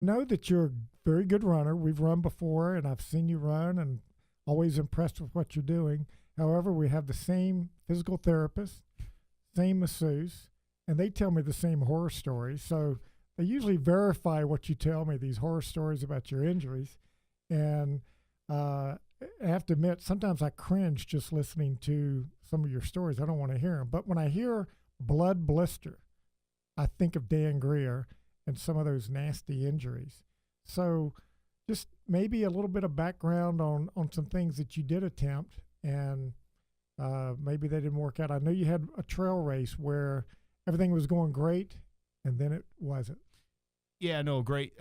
know that you're a very good runner. We've run before, and I've seen you run, and always impressed with what you're doing. However, we have the same physical therapist, same masseuse, and they tell me the same horror stories. So they usually verify what you tell me, these horror stories about your injuries. And I have to admit, sometimes I cringe just listening to some of your stories. I don't want to hear them. But when I hear blood blister, I think of Dan Greer and some of those nasty injuries. So just maybe a little bit of background on some things that you did attempt and maybe they didn't work out. I know you had a trail race where everything was going great and then it wasn't. Yeah, no, great.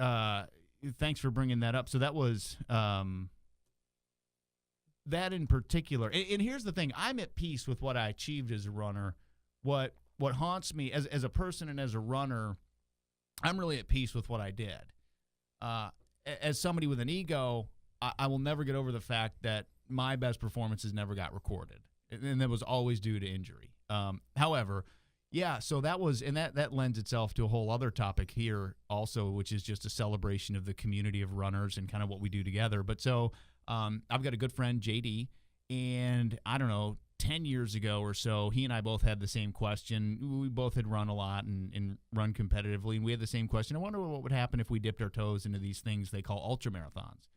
Thanks for bringing that up. So that was that in particular. And here's the thing. I'm at peace with what I achieved as a runner. What haunts me as a person and as a runner, I'm really at peace with what I did. As somebody with an ego, I will never get over the fact that my best performances never got recorded. And that was always due to injury. However, yeah, so that was, and that lends itself to a whole other topic here also, which is just a celebration of the community of runners and kind of what we do together. But so I've got a good friend, JD, and I don't know, 10 years ago or so, he and I both had the same question. We both had run a lot and run competitively, and we had the same question. I wonder what would happen if we dipped our toes into these things they call ultra marathons.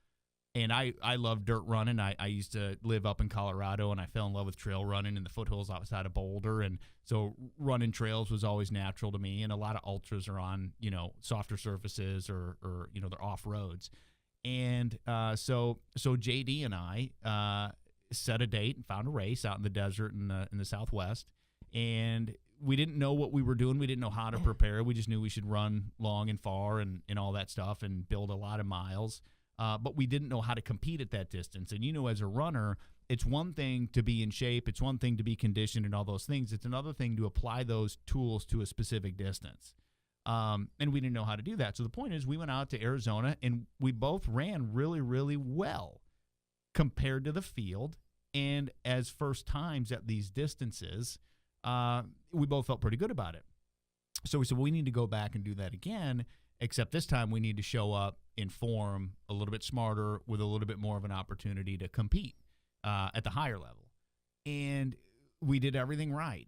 And I love dirt running. I used to live up in Colorado, and I fell in love with trail running in the foothills outside of Boulder. And so running trails was always natural to me. And a lot of ultras are on, softer surfaces or they're off roads. And so JD and I set a date and found a race out in the desert in the Southwest. And we didn't know what we were doing. We didn't know how to prepare. We just knew we should run long and far and all that stuff and build a lot of miles. But we didn't know how to compete at that distance. And, as a runner, it's one thing to be in shape. It's one thing to be conditioned and all those things. It's another thing to apply those tools to a specific distance. And we didn't know how to do that. So the point is we went out to Arizona, and we both ran really, really well compared to the field. And as first times at these distances, we both felt pretty good about it. So we said, well, we need to go back and do that again, except this time we need to show up in form a little bit smarter with a little bit more of an opportunity to compete at the higher level. And we did everything right.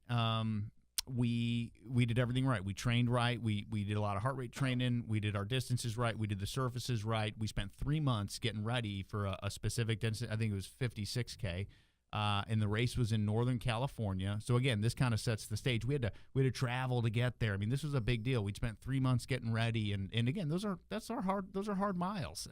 We did everything right. We trained right. We did a lot of heart rate training. We did our distances right. We did the surfaces right. We spent 3 months getting ready for a specific distance. I think it was 56K. And the race was in Northern California. So again, this kind of sets the stage. We had to travel to get there. I mean, this was a big deal. We'd spent 3 months getting ready, and again, those are hard miles.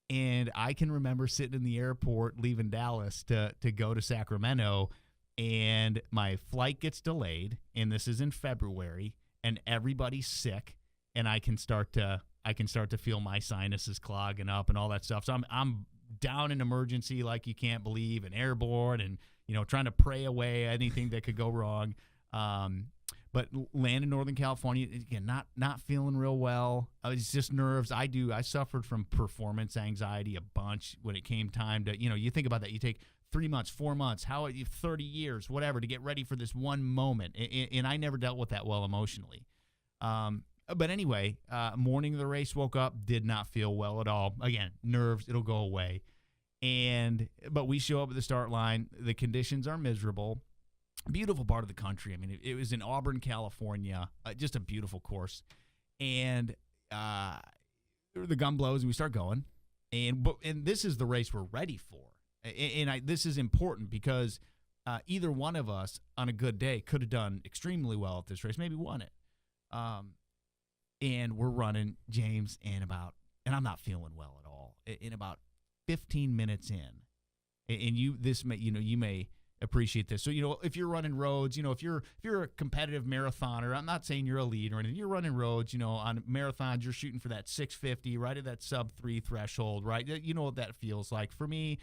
And I can remember sitting in the airport leaving Dallas to go to Sacramento, and my flight gets delayed, and this is in February, and everybody's sick, and I can start to feel my sinuses clogging up and all that stuff. So I'm down in emergency like you can't believe, and airborne, and trying to pray away anything that could go wrong. But land in Northern California, again, not feeling real well. It's just nerves. I suffered from performance anxiety a bunch when it came time to, you think about that. You take 3 months, 4 months, 30 years, whatever, to get ready for this one moment. And I never dealt with that well emotionally. But anyway, morning of the race, woke up, did not feel well at all. Again, nerves, it'll go away. But we show up at the start line. The conditions are miserable. Beautiful part of the country. I mean, it was in Auburn, California, just a beautiful course. And the gun blows, and we start going. And this is the race we're ready for. And this is important because either one of us on a good day could have done extremely well at this race, maybe won it. And we're running, James, and I'm not feeling well at all. In about 15 minutes in, and you may appreciate this. So, if you're running roads, if you're a competitive marathoner, I'm not saying you're a lead or anything. You're running roads, on marathons, you're shooting for that 650, right at that sub-3 threshold, right? You know what that feels like. For me,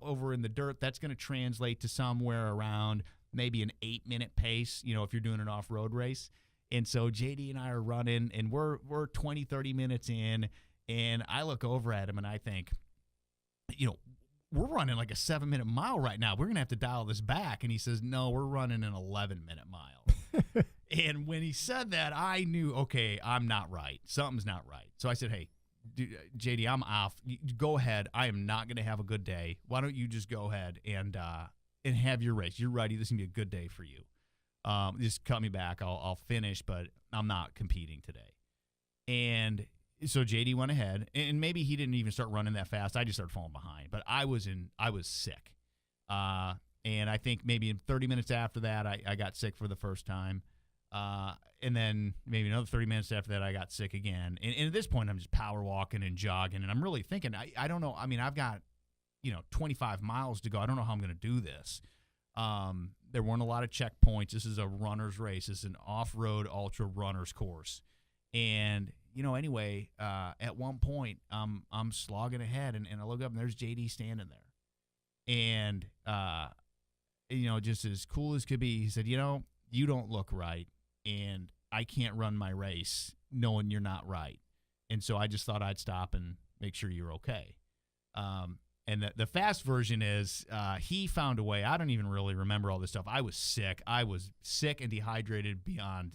over in the dirt, that's going to translate to somewhere around maybe an 8-minute pace, if you're doing an off-road race. And so JD and I are running, and we're 20, 30 minutes in, and I look over at him, and I think, we're running like a 7-minute mile right now. We're going to have to dial this back. And he says, no, we're running an 11-minute mile. And when he said that, I knew, okay, I'm not right. Something's not right. So I said, hey, JD, I'm off. Go ahead. I am not going to have a good day. Why don't you just go ahead and have your race? You're ready. This is going to be a good day for you. Just cut me back. I'll finish, but I'm not competing today. And so JD went ahead, and maybe he didn't even start running that fast. I just started falling behind. But I was sick. And I think maybe in 30 minutes after that, I got sick for the first time. And then maybe another 30 minutes after that, I got sick again. And at this point, I'm just power walking and jogging. And I'm really thinking, I don't know. I mean, I've got, 25 miles to go. I don't know how I'm going to do this. There weren't a lot of checkpoints. This is a runner's race. This is an off-road ultra runner's course. And, anyway, at one point, I'm slogging ahead. And I look up, and there's JD standing there. And, just as cool as could be, he said, you don't look right, and I can't run my race knowing you're not right. And so I just thought I'd stop and make sure you're okay. And the fast version is he found a way. I don't even really remember all this stuff. I was sick. I was sick and dehydrated beyond,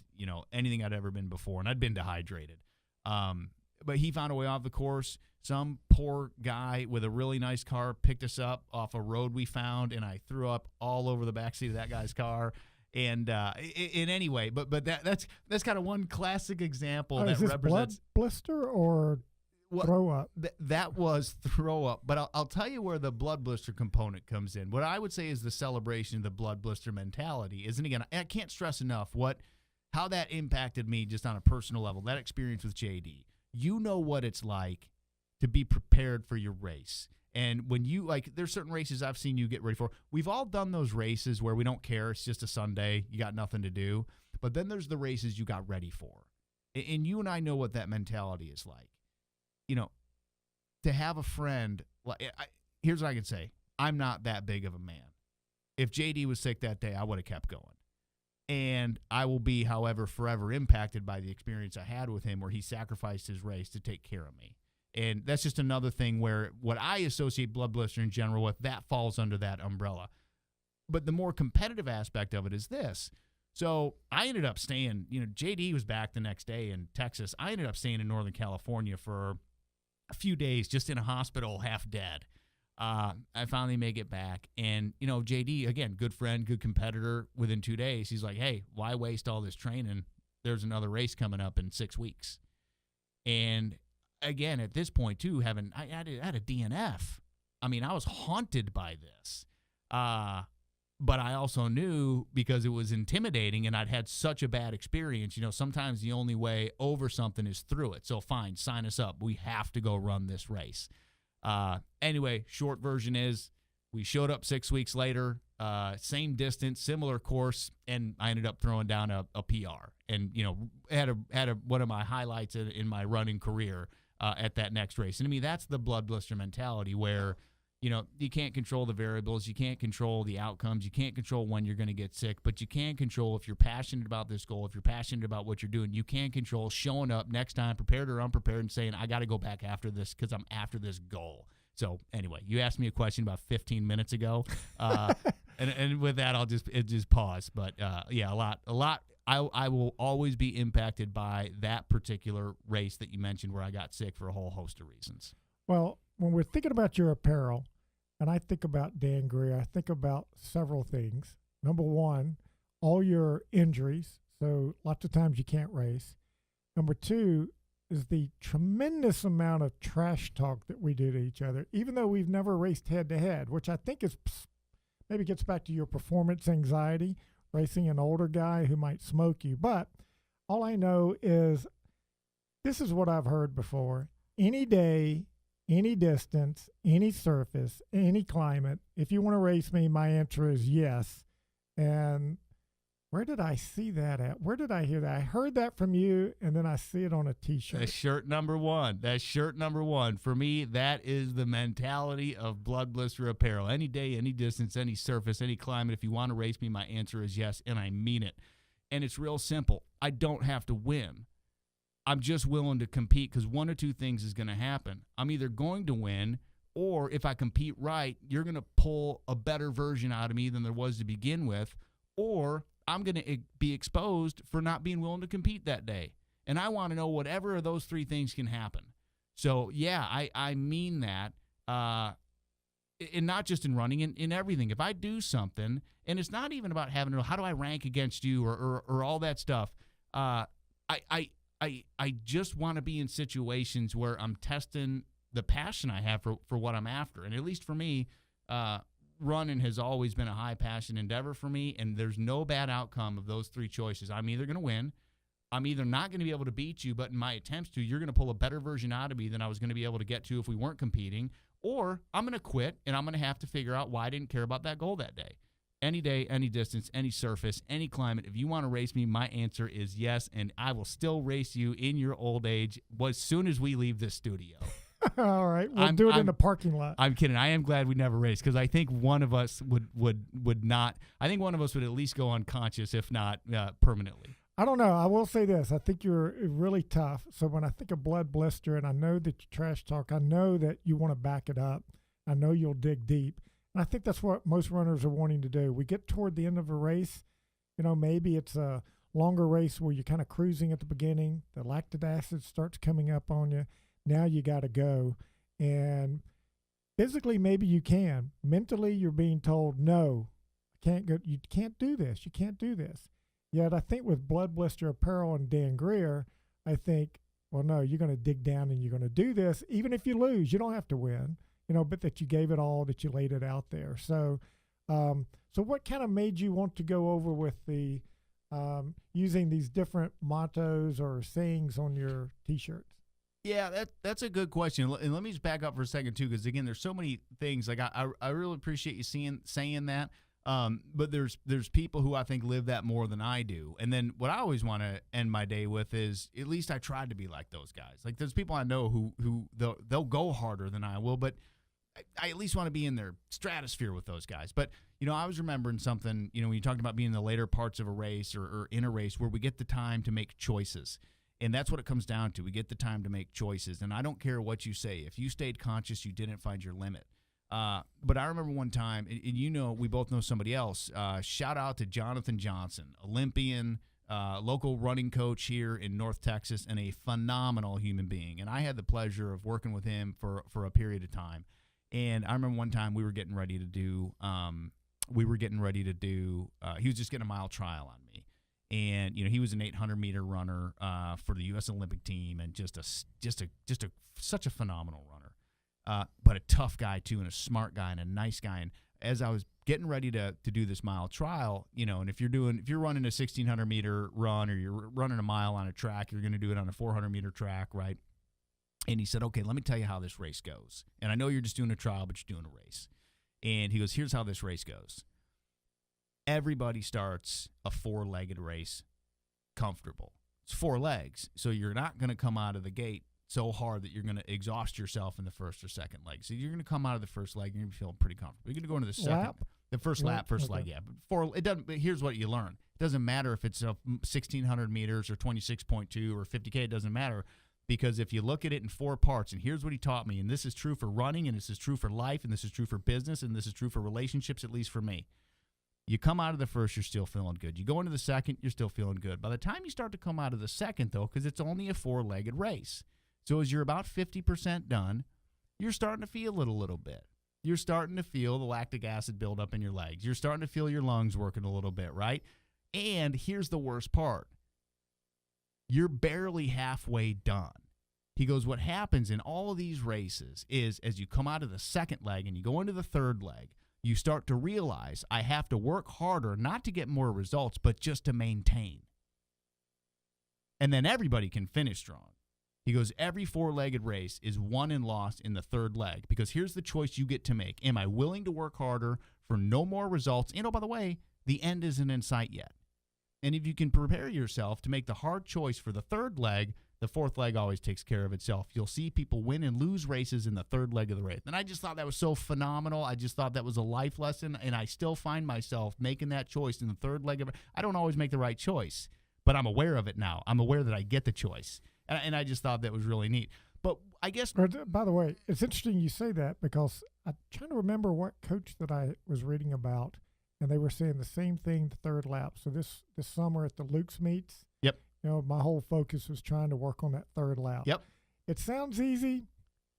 anything I'd ever been before, and I'd been dehydrated. But he found a way off the course. Some poor guy with a really nice car picked us up off a road we found, and I threw up all over the backseat of that guy's car. And in any way, but that's kind of one classic example that is this represents blood blister or throw up. That was throw up. But I'll tell you where the blood blister component comes in. What I would say is the celebration of the blood blister mentality. And again, I can't stress enough how that impacted me just on a personal level. That experience with JD. You know what it's like to be prepared for your race. And when there's certain races I've seen you get ready for. We've all done those races where we don't care. It's just a Sunday. You got nothing to do. But then there's the races you got ready for. And you and I know what that mentality is like. To have a friend, here's what I can say. I'm not that big of a man. If JD was sick that day, I would have kept going. And I will be, however, forever impacted by the experience I had with him where he sacrificed his race to take care of me. And that's just another thing where what I associate blood blister in general with, that falls under that umbrella. But the more competitive aspect of it is this. So I ended up staying, JD was back the next day in Texas. I ended up staying in Northern California for a few days, just in a hospital, half dead. I finally make it back. And, JD, again, good friend, good competitor. Within 2 days, he's like, hey, why waste all this training? There's another race coming up in 6 weeks. And again, at this point, too, I had a DNF. I mean, I was haunted by this. But I also knew, because it was intimidating and I'd had such a bad experience, sometimes the only way over something is through it. So fine, sign us up. We have to go run this race. Anyway, short version is we showed up 6 weeks later, same distance, similar course, and I ended up throwing down a PR and, had one of my highlights in my running career at that next race. And I mean, that's the blood blister mentality where, you can't control the variables. You can't control the outcomes. You can't control when you're going to get sick, but you can control if you're passionate about this goal, if you're passionate about what you're doing, you can control showing up next time, prepared or unprepared, and saying, I got to go back after this because I'm after this goal. So anyway, you asked me a question about 15 minutes ago. And with that, I'll just pause. But yeah, a lot. I will always be impacted by that particular race that you mentioned where I got sick for a whole host of reasons. Well, when we're thinking about your apparel, and I think about Dan Greer, I think about several things. Number one, all your injuries. So lots of times you can't race. Number two is the tremendous amount of trash talk that we do to each other, even though we've never raced head-to-head, which I think is maybe gets back to your performance anxiety, racing an older guy who might smoke you. But all I know is this is what I've heard before. Any day, any distance, any surface, any climate, if you want to race me, my answer is yes. And where did I see that at? Where did I hear that? I heard that from you, and then I see it on a T-shirt. That's shirt number one. For me, that is the mentality of Blood Blister Apparel. Any day, any distance, any surface, any climate, if you want to race me, my answer is yes, and I mean it. And it's real simple. I don't have to win. I'm just willing to compete because one or two things is going to happen. I'm either going to win, or if I compete right, you're going to pull a better version out of me than there was to begin with, or I'm going to be exposed for not being willing to compete that day. And I want to know whatever of those three things can happen. So, yeah, I mean that. And not just in running, in everything. If I do something, and it's not even about having to know how do I rank against you or all that stuff. I just want to be in situations where I'm testing the passion I have for what I'm after. And at least for me, running has always been a high passion endeavor for me, and there's no bad outcome of those three choices. I'm either going to win, I'm either not going to be able to beat you, but in my attempts to, you're going to pull a better version out of me than I was going to be able to get to if we weren't competing, or I'm going to quit, and I'm going to have to figure out why I didn't care about that goal that day. Any day, any distance, any surface, any climate, if you want to race me, my answer is yes, and I will still race you in your old age as soon as we leave this studio. All right, we'll do it in the parking lot. I'm kidding. I am glad we never raced because I think one of us would not. I think one of us would at least go unconscious, if not permanently. I don't know. I will say this. I think you're really tough. So when I think of blood blister, and I know that you trash talk, I know that you want to back it up. I know you'll dig deep. And I think that's what most runners are wanting to do. We get toward the end of a race, maybe it's a longer race where you're kind of cruising at the beginning. The lactic acid starts coming up on you. Now you got to go. And physically, maybe you can. Mentally, you're being told, no, I can't go. You can't do this. You can't do this. Yet I think with Blood Blister Apparel and Dan Greer, I think, well, no, you're going to dig down and you're going to do this. Even if you lose, you don't have to win, but that you gave it all, that you laid it out there. So so what kind of made you want to go over with the using these different mottos or sayings on your T-shirts? Yeah, that's a good question. And let me just back up for a second, too, because, again, there's so many things. Like, I really appreciate you saying that. But there's people who I think live that more than I do. And then what I always want to end my day with is at least I tried to be like those guys. Like, there's people I know who they'll go harder than I will, but I at least want to be in their stratosphere with those guys. But, I was remembering something, when you talked about being in the later parts of a race or in a race where we get the time to make choices. And that's what it comes down to. We get the time to make choices. And I don't care what you say. If you stayed conscious, you didn't find your limit. But I remember one time, and we both know somebody else, shout out to Jonathan Johnson, Olympian, local running coach here in North Texas, and a phenomenal human being. And I had the pleasure of working with him for a period of time. And I remember one time we were getting ready to do, he was just getting a mile trial on me. And, he was an 800-meter runner for the U.S. Olympic team, and such a phenomenal runner. But a tough guy, too, and a smart guy and a nice guy. And as I was getting ready to do this mile trial, and if you're running a 1,600-meter run or you're running a mile on a track, you're going to do it on a 400-meter track, right? And he said, okay, let me tell you how this race goes. And I know you're just doing a trial, but you're doing a race. And he goes, here's how this race goes. Everybody starts a 4-legged race comfortable. It's 4 legs, so you're not going to come out of the gate so hard that you're going to exhaust yourself in the first or second leg. So you're going to come out of the first leg and you're feeling pretty comfortable. You're going to go into the second, the first lap, first leg, yeah. But here's what you learn. It doesn't matter if it's 1,600 meters or 26.2 or 50K. It doesn't matter, because if you look at it in 4 parts, and here's what he taught me, and this is true for running, and this is true for life, and this is true for business, and this is true for relationships, at least for me. You come out of the first, you're still feeling good. You go into the second, you're still feeling good. By the time you start to come out of the second, though, because it's only a 4-legged race, so as you're about 50% done, you're starting to feel it a little bit. You're starting to feel the lactic acid build up in your legs. You're starting to feel your lungs working a little bit, right? And here's the worst part. You're barely halfway done. He goes, what happens in all of these races is as you come out of the second leg and you go into the third leg, you start to realize I have to work harder, not to get more results, but just to maintain. And then everybody can finish strong. He goes, every 4-legged race is won and lost in the third leg, because here's the choice you get to make. Am I willing to work harder for no more results? And, oh, by the way, the end isn't in sight yet. And if you can prepare yourself to make the hard choice for the third leg, the fourth leg always takes care of itself. You'll see people win and lose races in the third leg of the race. And I just thought that was so phenomenal. I just thought that was a life lesson, and I still find myself making that choice in the third leg of it. I don't always make the right choice, but I'm aware of it now. I'm aware that I get the choice. And I just thought that was really neat. But I guess... By the way, it's interesting you say that, because I'm trying to remember what coach that I was reading about, and they were saying the same thing the third lap. So this summer at the Luke's meets, Yep. my whole focus was trying to work on that third lap. Yep. It sounds easy.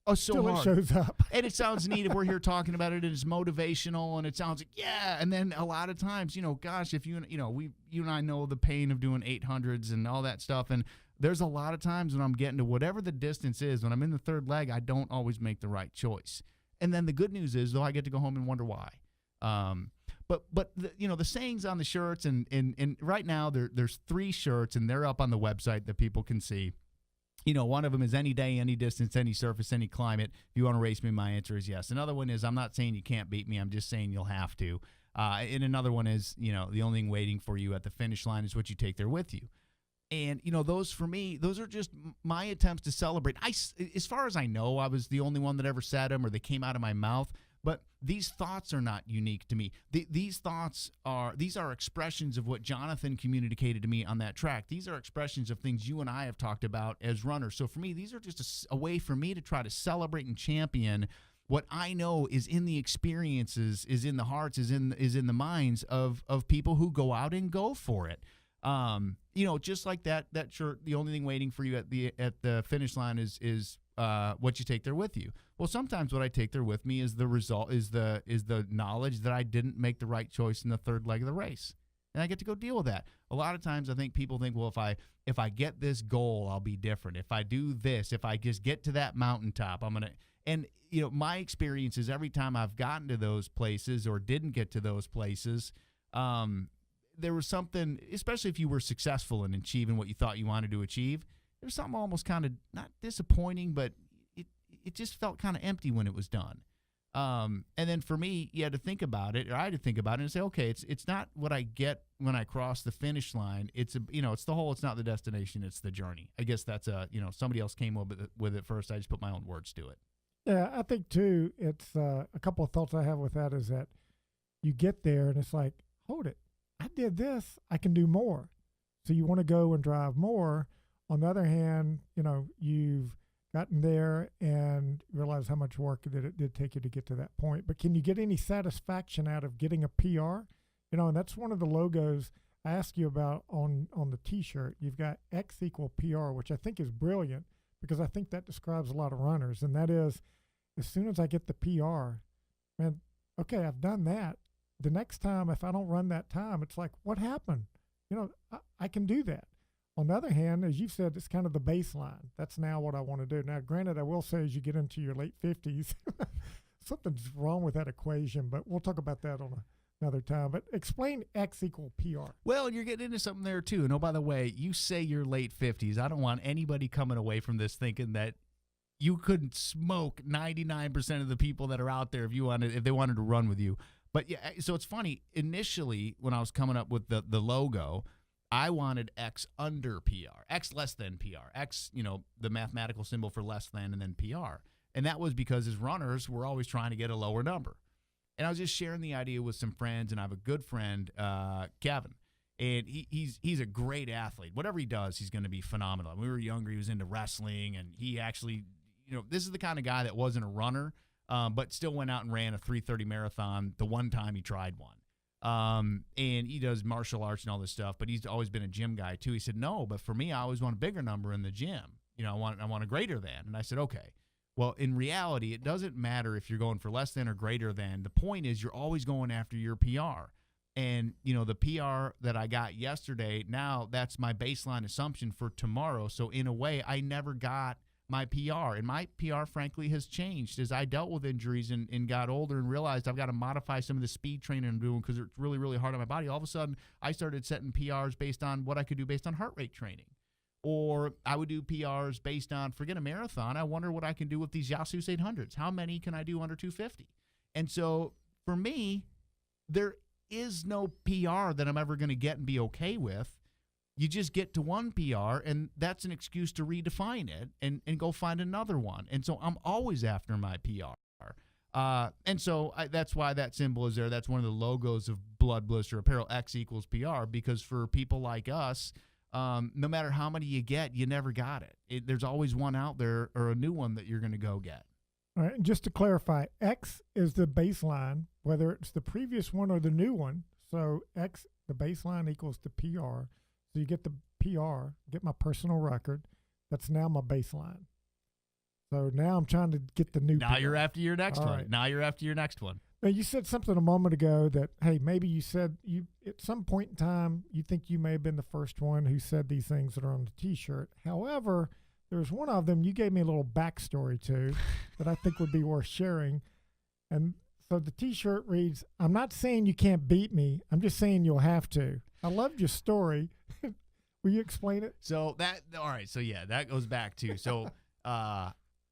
Oh, so till hard. It shows up. And it sounds neat if we're here talking about it. It's motivational, and it sounds like, yeah. And then a lot of times, gosh, if you and I know the pain of doing 800s and all that stuff. And there's a lot of times when I'm getting to whatever the distance is, when I'm in the third leg, I don't always make the right choice. And then the good news is, though, I get to go home and wonder why. But the sayings on the shirts, and right now there's 3 shirts, and they're up on the website that people can see. One of them is any day, any distance, any surface, any climate. If you want to race me, my answer is yes. Another one is, I'm not saying you can't beat me. I'm just saying you'll have to. And another one is, the only thing waiting for you at the finish line is what you take there with you. And, those for me, those are just my attempts to celebrate. As far as I know, I was the only one that ever said them or they came out of my mouth. But these thoughts are not unique to me. These are expressions of what Jonathan communicated to me on that track. These are expressions of things you and I have talked about as runners. So for me, these are just a way for me to try to celebrate and champion what I know is in the experiences, is in the hearts, is in the minds of people who go out and go for it. Just like that shirt. The only thing waiting for you at the finish line is what you take there with you. Well, sometimes what I take there with me is the result, is the knowledge that I didn't make the right choice in the third leg of the race, and I get to go deal with that. A lot of times, I think people think, well, if I get this goal, I'll be different. If I do this, if I just get to that mountaintop, I'm gonna. And my experience is every time I've gotten to those places or didn't get to those places, there was something, especially if you were successful in achieving what you thought you wanted to achieve. There was something almost kind of not disappointing, but it just felt kind of empty when it was done. And then for me, you had to think about it, or I had to think about it and say, okay, it's not what I get when I cross the finish line. It's the whole. It's not the destination. It's the journey. I guess that's somebody else came up with it first. I just put my own words to it. Yeah, I think too. It's a couple of thoughts I have with that is that you get there and it's like, hold it, I did this, I can do more. So you want to go and drive more. On the other hand, you've gotten there and realize how much work that it did take you to get to that point. But can you get any satisfaction out of getting a PR? And that's one of the logos I asked you about on the T-shirt. You've got X equal PR, which I think is brilliant because I think that describes a lot of runners. And that is, as soon as I get the PR, man, okay, I've done that. The next time, if I don't run that time, it's like, what happened? I can do that. On the other hand, as you've said, it's kind of the baseline. That's now what I want to do. Now, granted, I will say as you get into your late 50s, something's wrong with that equation, but we'll talk about that on another time. But explain X equal PR. Well, you're getting into something there, too. And, oh, by the way, you say you're late 50s. I don't want anybody coming away from this thinking that you couldn't smoke 99% of the people that are out there if they wanted to run with you. But, yeah, so it's funny. Initially, when I was coming up with the logo, I wanted X under PR, X less than PR, X, the mathematical symbol for less than and then PR. And that was because as runners, we're always trying to get a lower number. And I was just sharing the idea with some friends, and I have a good friend, Kevin, and he's a great athlete. Whatever he does, he's going to be phenomenal. When we were younger, he was into wrestling, and he actually, this is the kind of guy that wasn't a runner, but still went out and ran a 3:30 marathon the one time he tried one. And he does martial arts and all this stuff, but he's always been a gym guy too. He said, no, but for me, I always want a bigger number in the gym. I want a greater than. And I said, okay, well, in reality, it doesn't matter if you're going for less than or greater than. The point is you're always going after your PR. And, the PR that I got yesterday, now that's my baseline assumption for tomorrow. So in a way, I never got my PR. And my PR, frankly, has changed as I dealt with injuries and got older and realized I've got to modify some of the speed training I'm doing because it's really, really hard on my body. All of a sudden, I started setting PRs based on what I could do based on heart rate training. Or I would do PRs based on, forget a marathon, I wonder what I can do with these Yasus 800s. How many can I do under 250? And so, for me, there is no PR that I'm ever going to get and be okay with. You just get to one PR, and that's an excuse to redefine it and go find another one. And so I'm always after my PR. And so that's why that symbol is there. That's one of the logos of Blister Apparel, X equals PR, because for people like us, no matter how many you get, you never got it. There's always one out there or a new one that you're going to go get. All right, and just to clarify, X is the baseline, whether it's the previous one or the new one. So X, the baseline equals the PR. So you get the PR, get my personal record. That's now my baseline. So now I'm trying to get the new. Now PR. you're after your next All one. right. Now you're after your next one. Now you said something a moment ago that, hey, maybe you said you at some point in time you think you may have been the first one who said these things that are on the T-shirt. However, there's one of them you gave me a little backstory to that I think would be worth sharing. And so the T-shirt reads, "I'm not saying you can't beat me. I'm just saying you'll have to." I loved your story. Will you explain it? So all right. So yeah, that goes back to, so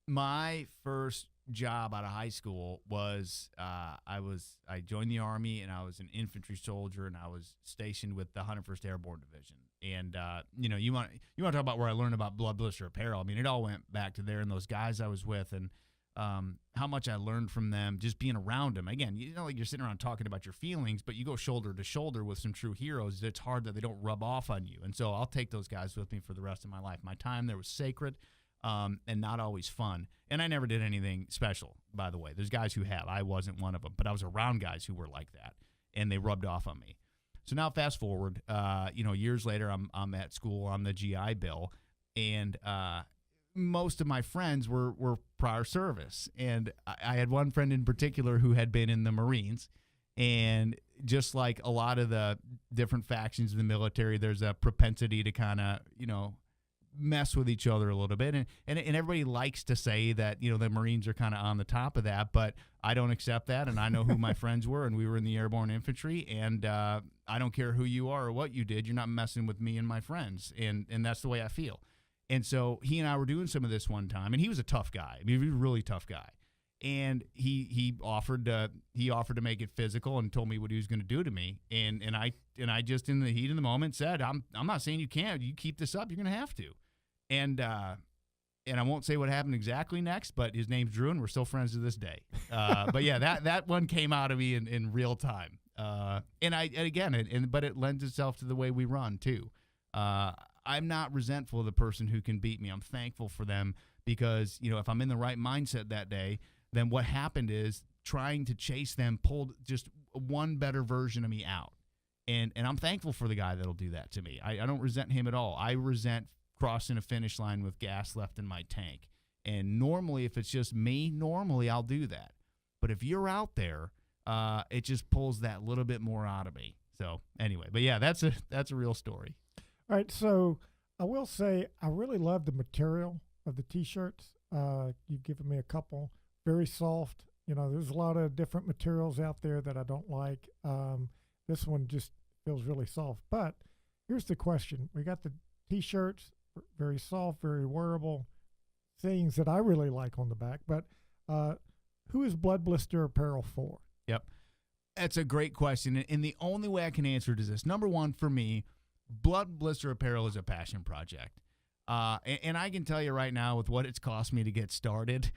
my first job out of high school was I joined the Army, and I was an infantry soldier, and I was stationed with the 101st Airborne Division. And you want to talk about where I learned about Blood Blister Apparel. I mean, it all went back to there and those guys I was with, and how much I learned from them just being around them. Again, like you're sitting around talking about your feelings, but you go shoulder to shoulder with some true heroes. It's hard that they don't rub off on you. And so I'll take those guys with me for the rest of my life. My time there was sacred. And not always fun. And I never did anything special, by the way. There's guys who have. I wasn't one of them. But I was around guys who were like that, and they rubbed off on me. So now fast forward, years later, I'm at school on the GI Bill, and most of my friends were prior service. And I had one friend in particular who had been in the Marines. And just like a lot of the different factions in the military, there's a propensity to kind of, mess with each other a little bit, and everybody likes to say that the Marines are kind of on the top of that, but I don't accept that, and I know who my friends were, and we were in the Airborne Infantry, and I don't care who you are or what you did, you're not messing with me and my friends, and that's the way I feel. And so he and I were doing some of this one time, and he was a tough guy. I mean, he was a really tough guy, and he offered to make it physical and told me what he was going to do to me, and I just in the heat of the moment said, I'm not saying you can't. You keep this up, you're going to have to. And I won't say what happened exactly next, but his name's Drew, and we're still friends to this day. But yeah, that one came out of me in real time. But it lends itself to the way we run too. I'm not resentful of the person who can beat me. I'm thankful for them because if I'm in the right mindset that day, then what happened is trying to chase them pulled just one better version of me out. And I'm thankful for the guy that'll do that to me. I don't resent him at all. I resent crossing a finish line with gas left in my tank. And normally, if it's just me, I'll do that. But if you're out there, it just pulls that little bit more out of me. So anyway, but yeah, that's a real story. All right, so I will say I really love the material of the T-shirts. You've given me a couple, very soft. There's a lot of different materials out there that I don't like. This one just feels really soft. But here's the question: we got the T-shirts. Very soft, very wearable, things that I really like on the back. But who is Blood Blister Apparel for? Yep. That's a great question. And the only way I can answer it is this. Number one, for me, Blood Blister Apparel is a passion project. And I can tell you right now, with what it's cost me to get started,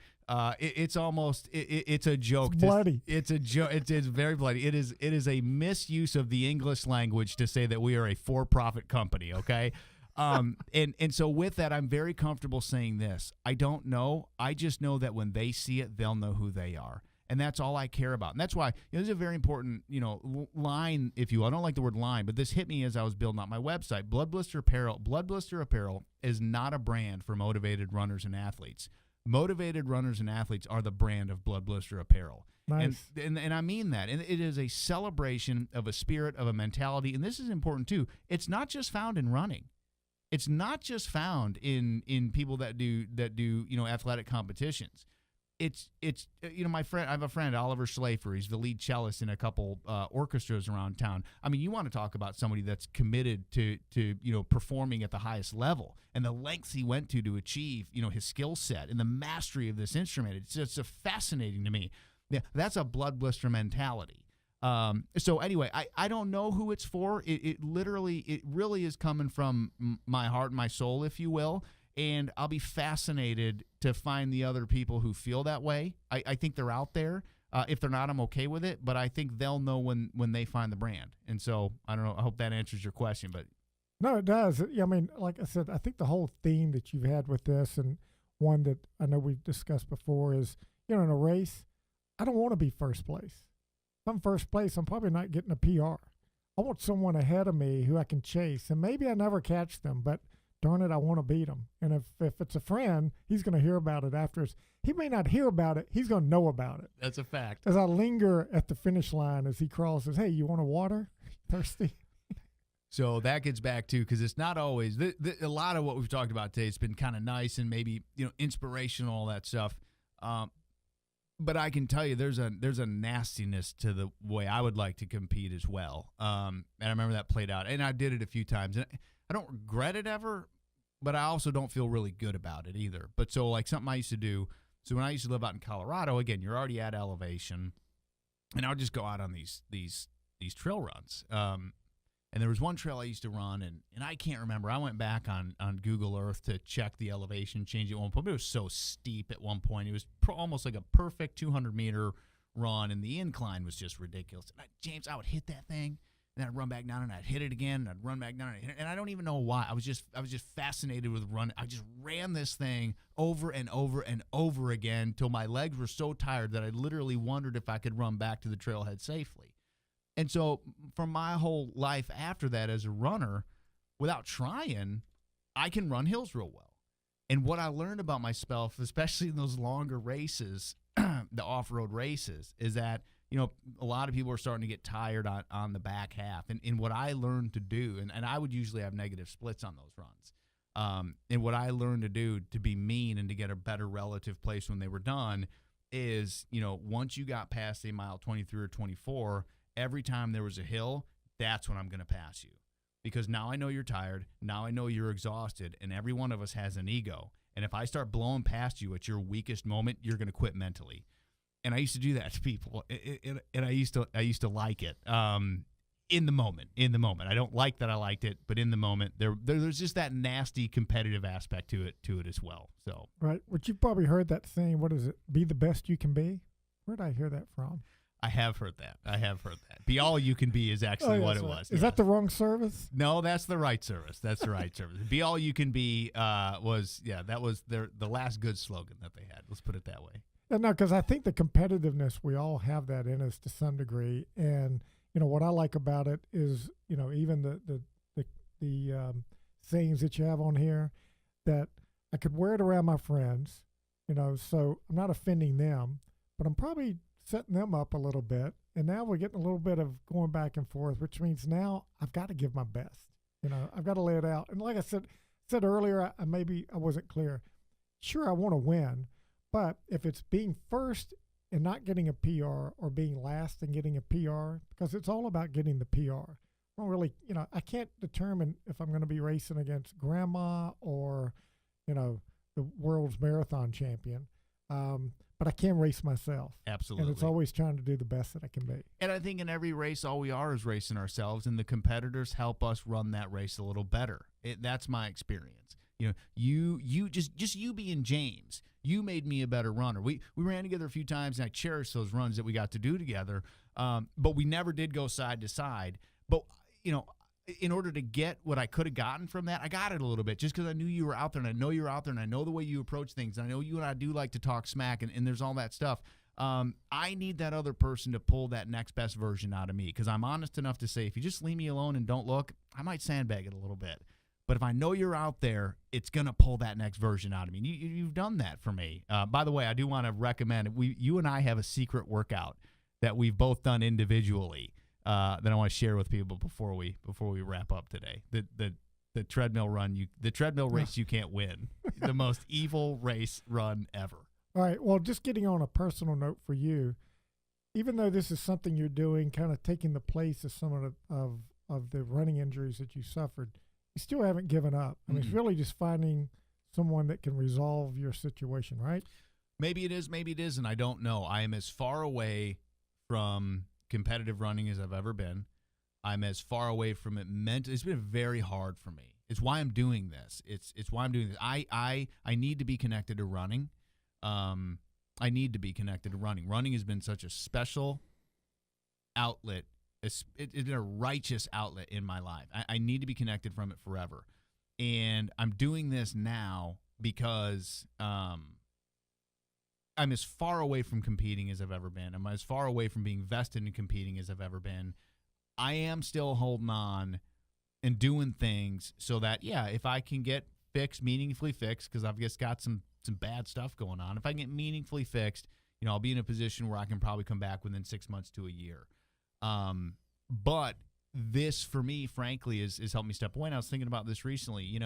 it's almost it's a joke. It's bloody. It's a joke. It's very bloody. It is a misuse of the English language to say that we are a for-profit company. Okay. And so with that, I'm very comfortable saying this. I don't know. I just know that when they see it, they'll know who they are. And that's all I care about. And that's why this is a very important, line, if you will. I don't like the word line, but this hit me as I was building out my website. Blood Blister Apparel. Blood Blister Apparel is not a brand for motivated runners and athletes. Motivated runners and athletes are the brand of Blood Blister Apparel. Nice. And I mean that. And it is a celebration of a spirit, of a mentality. And this is important too. It's not just found in running. It's not just found in people that do athletic competitions. It's my friend. I have a friend, Oliver Schlafer. He's the lead cellist in a couple orchestras around town. I mean, you want to talk about somebody that's committed to performing at the highest level and the lengths he went to achieve his skill set and the mastery of this instrument. It's just fascinating to me. Yeah, that's a blood blister mentality. So anyway, I don't know who it's for. It really is coming from my heart and my soul, if you will. And I'll be fascinated to find the other people who feel that way. I think they're out there. If they're not, I'm okay with it. But I think they'll know when they find the brand. And so I don't know. I hope that answers your question. But no, it does. I mean, like I said, I think the whole theme that you've had with this, and one that I know we've discussed before, is in a race, I don't want to be first place. If I'm first place, I'm probably not getting a PR. I want someone ahead of me who I can chase, and maybe I never catch them, but darn it, I want to beat them. And if it's a friend, he's going to hear about it after. He may not hear about it. He's going to know about it. That's a fact. As I linger at the finish line as he crosses, hey, you want a water? Thirsty? So that gets back to, because it's not always a lot of what we've talked about today. It's been kind of nice and maybe inspirational, all that stuff. But I can tell you, there's a nastiness to the way I would like to compete as well. And I remember that played out, and I did it a few times, and I don't regret it ever, but I also don't feel really good about it either. But so like something I used to do. So when I used to live out in Colorado, again, you're already at elevation, and I would just go out on these trail runs. And there was one trail I used to run, and I can't remember. I went back on Google Earth to check the elevation change at one point. But it was so steep at one point. It was almost like a perfect 200-meter run, and the incline was just ridiculous. And James, I would hit that thing, and I'd run back down, and I'd hit it again, and I'd run back down, and I don't even know why. I was just fascinated with running. I just ran this thing over and over and over again till my legs were so tired that I literally wondered if I could run back to the trailhead safely. And so for my whole life after that as a runner, without trying, I can run hills real well. And what I learned about myself, especially in those longer races, the off-road races, is that, a lot of people are starting to get tired on the back half. And what I learned to do, and I would usually have negative splits on those runs. And what I learned to do to be mean and to get a better relative place when they were done is, once you got past a mile 23 or 24, every time there was a hill, that's when I'm going to pass you. Because now I know you're tired. Now I know you're exhausted. And every one of us has an ego. And if I start blowing past you at your weakest moment, you're going to quit mentally. And I used to do that to people. And I used to like it in the moment. I don't like that I liked it, but in the moment, there's just that nasty competitive aspect to it as well. So right. But you've probably heard that saying, what is it? Be the best you can be? Where did I hear that from? I have heard that. Be all you can be is actually what it was. Is that the wrong service? No, that's the right service. Be all you can be that was the last good slogan that they had. Let's put it that way. And no, because I think the competitiveness, we all have that in us to some degree. And, what I like about it is, even the sayings that you have on here, that I could wear it around my friends, so I'm not offending them, but I'm probably setting them up a little bit. And now we're getting a little bit of going back and forth, which means now I've got to give my best. I've got to lay it out. And like I said earlier, I wasn't clear. Sure, I want to win, but if it's being first and not getting a PR, or being last and getting a PR, because it's all about getting the PR. I don't really, I can't determine if I'm going to be racing against grandma or, the world's marathon champion. But I can race myself. Absolutely. And it's always trying to do the best that I can be. And I think in every race, all we are is racing ourselves, and the competitors help us run that race a little better. That's my experience. You just you being James, you made me a better runner. We ran together a few times, and I cherish those runs that we got to do together. But we never did go side to side. But, in order to get what I could have gotten from that, I got it a little bit just because I knew you were out there, and I know you're out there, and I know the way you approach things, and I know you and I do like to talk smack, and there's all that stuff. I need that other person to pull that next best version out of me, because I'm honest enough to say if you just leave me alone and don't look, I might sandbag it a little bit. But if I know you're out there, it's going to pull that next version out of me. You've done that for me. By the way, I do want to recommend, you and I have a secret workout that we've both done individually that I want to share with people before we wrap up today. The treadmill run, the treadmill race you can't win. The most evil race run ever. All right. Well, just getting on a personal note for you, even though this is something you're doing, kind of taking the place of some of the running injuries that you suffered, you still haven't given up. I mean, it's really just finding someone that can resolve your situation, right? Maybe it is, maybe it isn't. I don't know. I am as far away from competitive running as I've ever been. I'm as far away from it mentally. It's been very hard for me. It's why I'm doing this. It's why I'm doing this. I need to be connected to running. I need to be connected to running. Running has been such a special outlet. It's been a righteous outlet in my life. I need to be connected from it forever. And I'm doing this now because I I'm as far away from competing as I've ever been. I'm as far away from being vested in competing as I've ever been. I am still holding on and doing things so that, yeah, if I can get fixed, meaningfully fixed, because I've just got some bad stuff going on. If I can get meaningfully fixed, I'll be in a position where I can probably come back within 6 months to a year. But this, for me, frankly, is helped me step away. And I was thinking about this recently.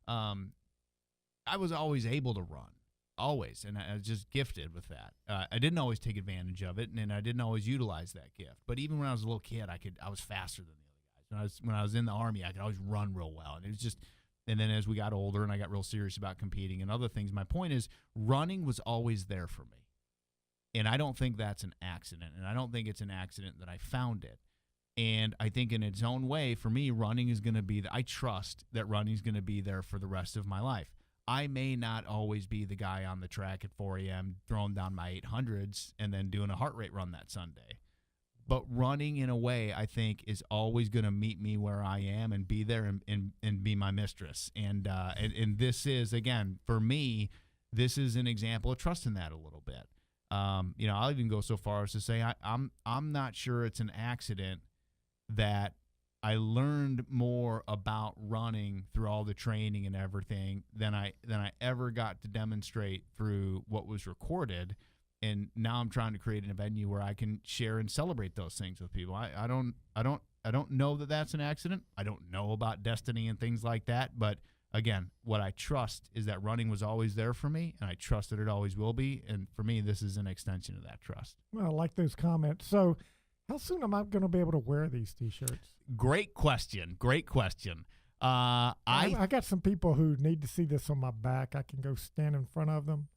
I was always able to run, always, and I was just gifted with that. I didn't always take advantage of it, and I didn't always utilize that gift. But even when I was a little kid, I was faster than the other guys. When I was in the Army, I could always run real well, and it was just. And then as we got older and I got real serious about competing and other things, my point is running was always there for me. And I don't think that's an accident. And I don't think it's an accident that I found it. And I think in its own way, for me, running is going to be, I trust that running is going to be there for the rest of my life. I may not always be the guy on the track at 4 a.m. throwing down my 800s and then doing a heart rate run that Sunday. But running, in a way, I think, is always going to meet me where I am and be there and be my mistress. And this is, again, for me, this is an example of trusting that a little bit. I'll even go so far as to say I'm not sure it's an accident that I learned more about running through all the training and everything than I ever got to demonstrate through what was recorded. And now I'm trying to create a venue where I can share and celebrate those things with people. I don't know that that's an accident. I don't know about destiny and things like that. But again, what I trust is that running was always there for me, and I trust that it always will be. And for me, this is an extension of that trust. Well, I like those comments. So how soon am I going to be able to wear these T-shirts? Great question. I got some people who need to see this on my back. I can go stand in front of them.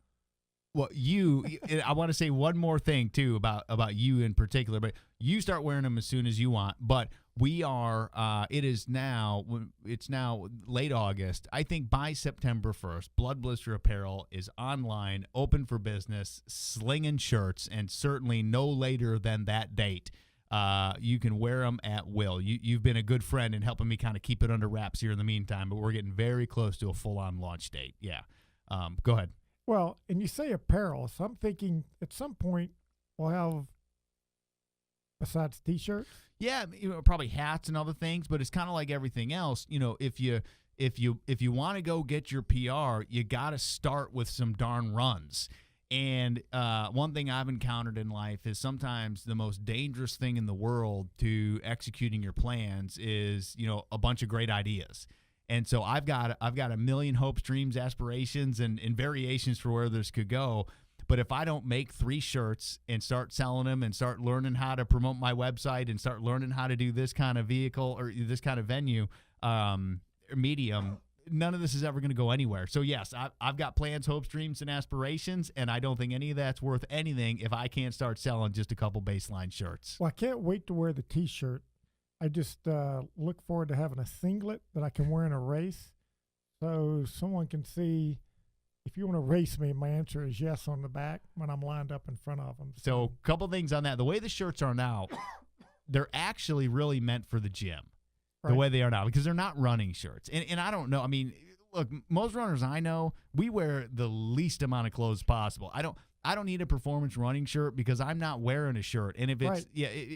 Well, I want to say one more thing, too, about you in particular. But you start wearing them as soon as you want. But we are, it's now late August. I think by September 1st, Blister Apparel is online, open for business, slinging shirts, and certainly no later than that date. You can wear them at will. You've been a good friend in helping me kind of keep it under wraps here in the meantime, but we're getting very close to a full-on launch date. Yeah. Go ahead. Well, and you say apparel, so I'm thinking at some point we'll have, besides T-shirts? Yeah, probably hats and other things, but it's kind of like everything else. If you want to go get your PR, you got to start with some darn runs. And one thing I've encountered in life is sometimes the most dangerous thing in the world to executing your plans is, a bunch of great ideas. And so I've got a million hopes, dreams, aspirations, and variations for where this could go. But if I don't make 3 shirts and start selling them and start learning how to promote my website and start learning how to do this kind of vehicle or this kind of venue medium, none of this is ever going to go anywhere. So, yes, I've got plans, hopes, dreams, and aspirations, and I don't think any of that's worth anything if I can't start selling just a couple baseline shirts. Well, I can't wait to wear the T-shirt. I just look forward to having a singlet that I can wear in a race so someone can see, if you want to race me, my answer is yes on the back when I'm lined up in front of them. So a couple things on that. The way the shirts are now, they're actually really meant for the gym, the way they are now, because they're not running shirts. And I don't know. I mean, look, most runners I know, we wear the least amount of clothes possible. I don't need a performance running shirt because I'm not wearing a shirt. And if it's,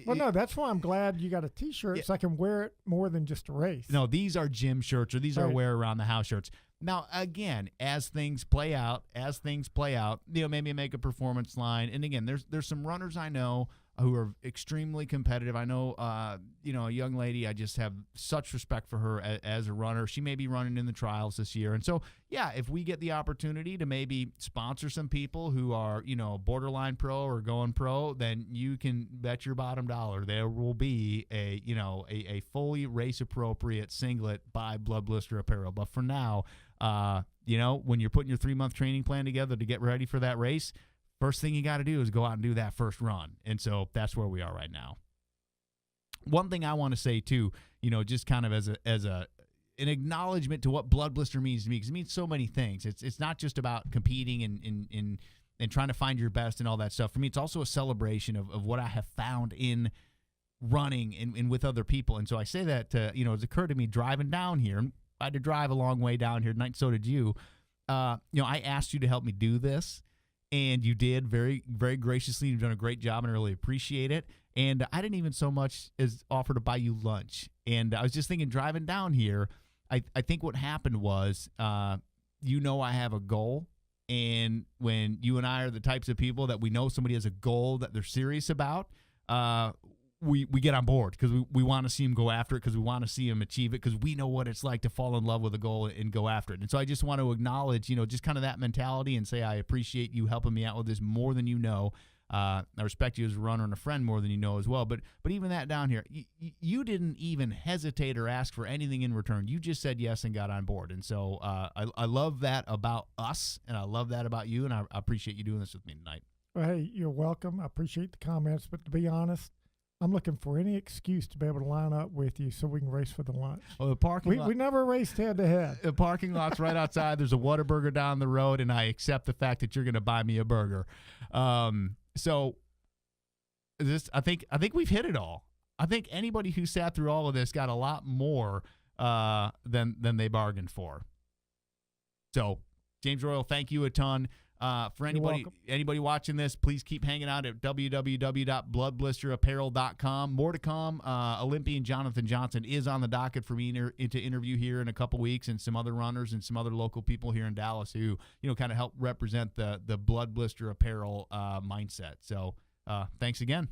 no, that's why I'm glad you got a T-shirt so I can wear it more than just a race. No, these are gym shirts or these are wear around the house shirts. Now, again, as things play out, maybe make a performance line. And again, there's some runners I know who are extremely competitive. I know, a young lady, I just have such respect for her as a runner. She may be running in the trials this year. And so, yeah, if we get the opportunity to maybe sponsor some people who are, borderline pro or going pro, then you can bet your bottom dollar there will be a fully race appropriate singlet by Blister Apparel. But for now, when you're putting your 3-month training plan together to get ready for that race, first thing you got to do is go out and do that first run. And so that's where we are right now. One thing I want to say too, just kind of as an acknowledgement to what Blood Blister means to me, because it means so many things. It's not just about competing and trying to find your best and all that stuff. For me, it's also a celebration of what I have found in running and with other people. And so I say that to, it's occurred to me driving down here. I had to drive a long way down here tonight, so did you. I asked you to help me do this. And you did very, very graciously. You've done a great job, and I really appreciate it. And I didn't even so much as offer to buy you lunch. And I was just thinking, driving down here, I think what happened was, I have a goal. And when you and I are the types of people that we know somebody has a goal that they're serious about, we get on board because we want to see them go after it, because we want to see them achieve it, because we know what it's like to fall in love with a goal and go after it. And so I just want to acknowledge, just kind of that mentality and say I appreciate you helping me out with this more than you know. I respect you as a runner and a friend more than you know as well. But even that down here, you didn't even hesitate or ask for anything in return. You just said yes and got on board. And so I love that about us, and I love that about you, and I appreciate you doing this with me tonight. Well, hey, you're welcome. I appreciate the comments, but to be honest, I'm looking for any excuse to be able to line up with you so we can race for the lunch. Well, the parking lot. We never raced head-to-head. The parking lot's right outside. There's a Whataburger down the road, and I accept the fact that you're going to buy me a burger. So I think we've hit it all. I think anybody who sat through all of this got a lot more than they bargained for. So, James Royal, thank you a ton. For anybody watching this, please keep hanging out at www.bloodblisterapparel.com. More to come. Olympian Jonathan Johnson is on the docket for me to interview here in a couple weeks, and some other runners and some other local people here in Dallas who kind of help represent the Blood Blister Apparel mindset. So thanks again.